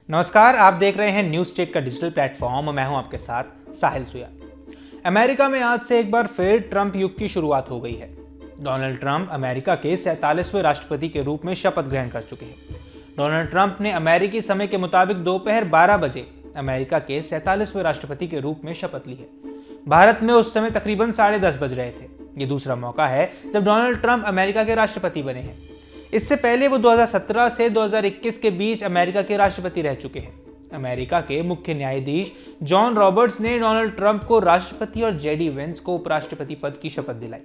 नमस्कार, आप देख रहे हैं न्यूज स्टेट का डिजिटल प्लेटफॉर्म। मैं हूं आपके साथ साहिल सुया। अमेरिका में आज से एक बार फिर ट्रंप युग की शुरुआत हो गई है। डोनाल्ड ट्रंप अमेरिका के 47वें राष्ट्रपति के रूप में शपथ ग्रहण कर चुके हैं। डोनाल्ड ट्रंप ने अमेरिकी समय के मुताबिक दोपहर 12 बजे अमेरिका के 47वें राष्ट्रपति के रूप में शपथ ली है। भारत में उस समय तकरीबन 10:30 बज रहे थे। ये दूसरा मौका है जब डोनाल्ड ट्रंप अमेरिका के राष्ट्रपति बने हैं। इससे पहले वो 2017 से 2021 के बीच अमेरिका के राष्ट्रपति रह चुके हैं। अमेरिका के मुख्य न्यायाधीश जॉन रॉबर्ट्स ने डोनाल्ड ट्रंप को राष्ट्रपति और जेडी वेंस को उपराष्ट्रपति पद की शपथ दिलाई।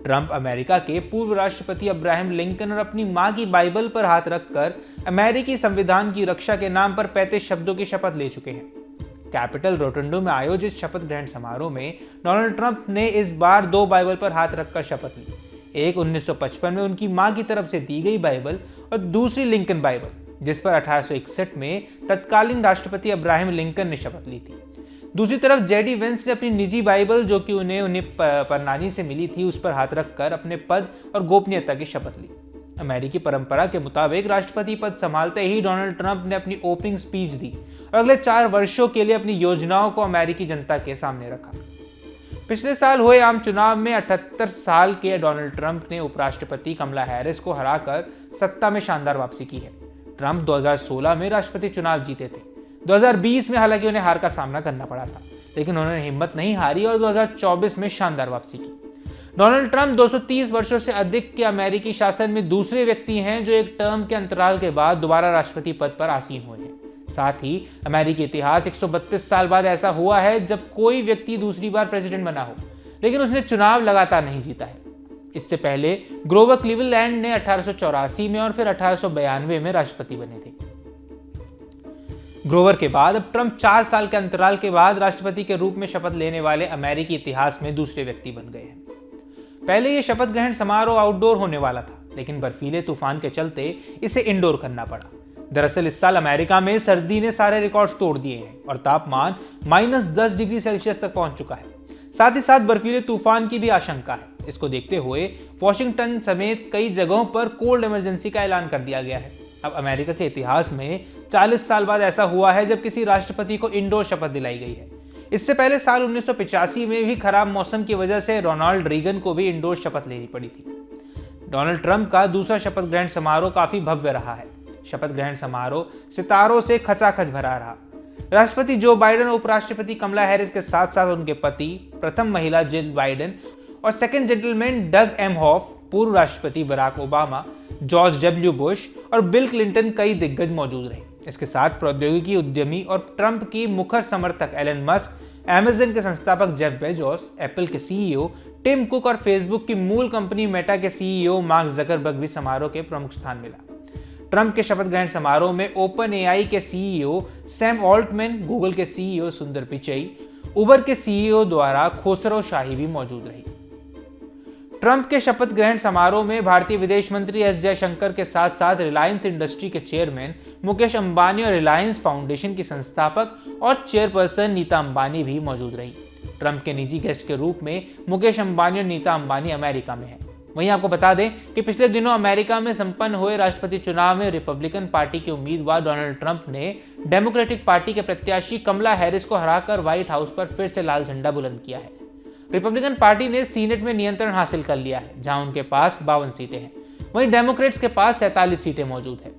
ट्रंप अमेरिका के पूर्व राष्ट्रपति अब्राहम लिंकन और अपनी मां की बाइबल पर हाथ रखकर अमेरिकी संविधान की रक्षा के नाम पर 35 शब्दों की शपथ ले चुके हैं। कैपिटल रोटंडो में आयोजित शपथ ग्रहण समारोह में डोनाल्ड ट्रंप ने इस बार 2 बाइबल पर हाथ रखकर शपथ ली। एक 1955 में उनकी मां की तरफ से दी गई बाइबल और दूसरी लिंकन बाइबल, जिस पर 1861 में तत्कालीन राष्ट्रपति अब्राहम लिंकन ने शपथ ली थी। दूसरी तरफ जेडी वेंस ने अपनी निजी बाइबल, जो कि उन्हें परनानी से मिली थी, उस पर हाथ रखकर अपने पद और गोपनीयता की शपथ ली। अमेरिकी परंपरा के मुताबिक राष्ट्रपति पद संभालते ही डोनाल्ड ट्रंप ने अपनी ओपनिंग स्पीच दी और अगले 4 वर्षों के लिए अपनी योजनाओं को अमेरिकी जनता के सामने रखा। पिछले साल हुए आम चुनाव में 78 साल के डोनाल्ड ट्रंप ने उपराष्ट्रपति कमला हैरिस को हराकर सत्ता में शानदार वापसी की है। ट्रंप 2016 में राष्ट्रपति चुनाव जीते थे। 2020 में हालांकि उन्हें हार का सामना करना पड़ा था, लेकिन उन्होंने हिम्मत नहीं हारी और 2024 में शानदार वापसी की। डोनाल्ड ट्रंप 230 वर्षों से अधिक के अमेरिकी शासन में दूसरे व्यक्ति हैं जो एक टर्म के अंतराल के बाद दोबारा राष्ट्रपति पद पर आसीन हुए हैं। साथ ही अमेरिकी इतिहास 132 साल बाद ऐसा हुआ है जब कोई व्यक्ति दूसरी बार प्रेसिडेंट बना हो, लेकिन उसने चुनाव लगातार नहीं जीता है। इससे पहले ग्रोवर क्लीवलैंड ने 1884 में और फिर 1892 में राष्ट्रपति बने थे। ग्रोवर के बाद अब ट्रंप 4 साल के अंतराल के बाद राष्ट्रपति के रूप में शपथ लेने वाले अमेरिकी इतिहास में दूसरे व्यक्ति बन गए हैं। पहले यह शपथ ग्रहण समारोह आउटडोर होने वाला था, लेकिन बर्फीले तूफान के चलते इसे इंडोर करना पड़ा। दरअसल इस साल अमेरिका में सर्दी ने सारे रिकॉर्ड्स तोड़ दिए हैं और तापमान -10 डिग्री सेल्सियस तक पहुंच चुका है। साथ ही साथ बर्फीले तूफान की भी आशंका है। इसको देखते हुए वॉशिंगटन समेत कई जगहों पर कोल्ड इमरजेंसी का ऐलान कर दिया गया है। अब अमेरिका के इतिहास में 40 साल बाद ऐसा हुआ है जब किसी राष्ट्रपति को इंडोर शपथ दिलाई गई है। इससे पहले साल 1985 में भी खराब मौसम की वजह से रोनाल्ड रीगन को भी इंडोर शपथ लेनी पड़ी थी। डोनाल्ड ट्रंप का दूसरा शपथ ग्रहण समारोह काफी भव्य रहा है। शपथ ग्रहण समारोह सितारों से खचाखच भरा रहा। राष्ट्रपति जो बाइडेन और उपराष्ट्रपति कमला हैरिस के साथ साथ उनके पति, प्रथम महिला जिल बाइडेन और सेकंड जेंटलमैन डग एमहॉफ, पूर्व राष्ट्रपति Barack Obama, George W Bush और बिल क्लिंटन कई दिग्गज मौजूद रहे। इसके साथ प्रौद्योगिकी उद्यमी और ट्रंप की मुखर समर्थक एलन मस्क, अमेज़न के संस्थापक जेफ बेजोस, एप्पल के सीईओ टिम कुक और फेसबुक की मूल कंपनी मेटा के सीईओ मार्क जकरबर्ग भी समारोह के प्रमुख स्थान मिला। ट्रंप के शपथ ग्रहण समारोह में ओपन एआई के सीईओ सैम ऑल्टमैन, गूगल के सीईओ सुंदर पिचई, उबर के सीईओ द्वारा खोसरो शाही भी मौजूद रही। ट्रंप के शपथ ग्रहण समारोह में भारतीय विदेश मंत्री एस जयशंकर के साथ साथ रिलायंस इंडस्ट्री के चेयरमैन मुकेश अंबानी और रिलायंस फाउंडेशन की संस्थापक और चेयरपर्सन नीता अंबानी भी मौजूद रही। ट्रंप के निजी गेस्ट के रूप में मुकेश अंबानी और नीता अंबानी अमेरिका में हैं। वहीं आपको बता दें कि पिछले दिनों अमेरिका में संपन्न हुए राष्ट्रपति चुनाव में रिपब्लिकन पार्टी के उम्मीदवार डोनाल्ड ट्रंप ने डेमोक्रेटिक पार्टी के प्रत्याशी कमला हैरिस को हराकर व्हाइट हाउस पर फिर से लाल झंडा बुलंद किया है। रिपब्लिकन पार्टी ने सीनेट में नियंत्रण हासिल कर लिया है, जहां उनके पास 52 सीटें हैं। वहीं डेमोक्रेट्स के पास 47 सीटें मौजूद है।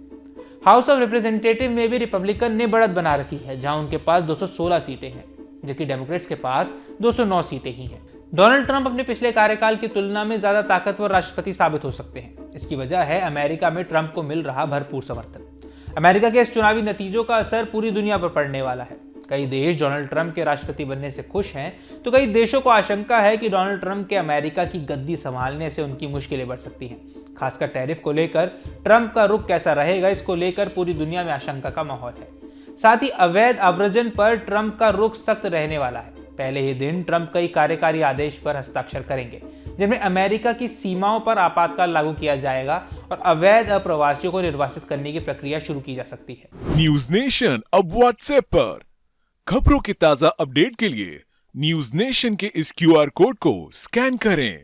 हाउस ऑफ रिप्रेजेंटेटिव में भी रिपब्लिकन ने बढ़त बना रखी है, जहां उनके पास 216 सीटें हैं, जबकि डेमोक्रेट्स के पास 209 सीटें ही हैं। डोनाल्ड ट्रंप अपने पिछले कार्यकाल की तुलना में ज्यादा ताकतवर राष्ट्रपति साबित हो सकते हैं। इसकी वजह है अमेरिका में ट्रंप को मिल रहा भरपूर समर्थन। अमेरिका के इस चुनावी नतीजों का असर पूरी दुनिया पर पड़ने वाला है। कई देश डोनाल्ड ट्रंप के राष्ट्रपति बनने से खुश हैं, तो कई देशों को आशंका है कि डोनाल्ड ट्रंप के अमेरिका की गद्दी संभालने से उनकी मुश्किलें बढ़ सकती हैं। खासकर टैरिफ को लेकर ट्रंप का रुख कैसा रहेगा, इसको लेकर पूरी दुनिया में आशंका का माहौल है। साथ ही अवैध आव्रजन पर ट्रंप का रुख सख्त रहने वाला है। पहले ही दिन ट्रंप कई कार्यकारी आदेश पर हस्ताक्षर करेंगे, जिनमें अमेरिका की सीमाओं पर आपातकाल लागू किया जाएगा और अवैध अप्रवासियों को निर्वासित करने की प्रक्रिया शुरू की जा सकती है। न्यूज नेशन अब व्हाट्सएप पर खबरों के ताजा अपडेट के लिए न्यूज नेशन के इस क्यूआर कोड को स्कैन करें।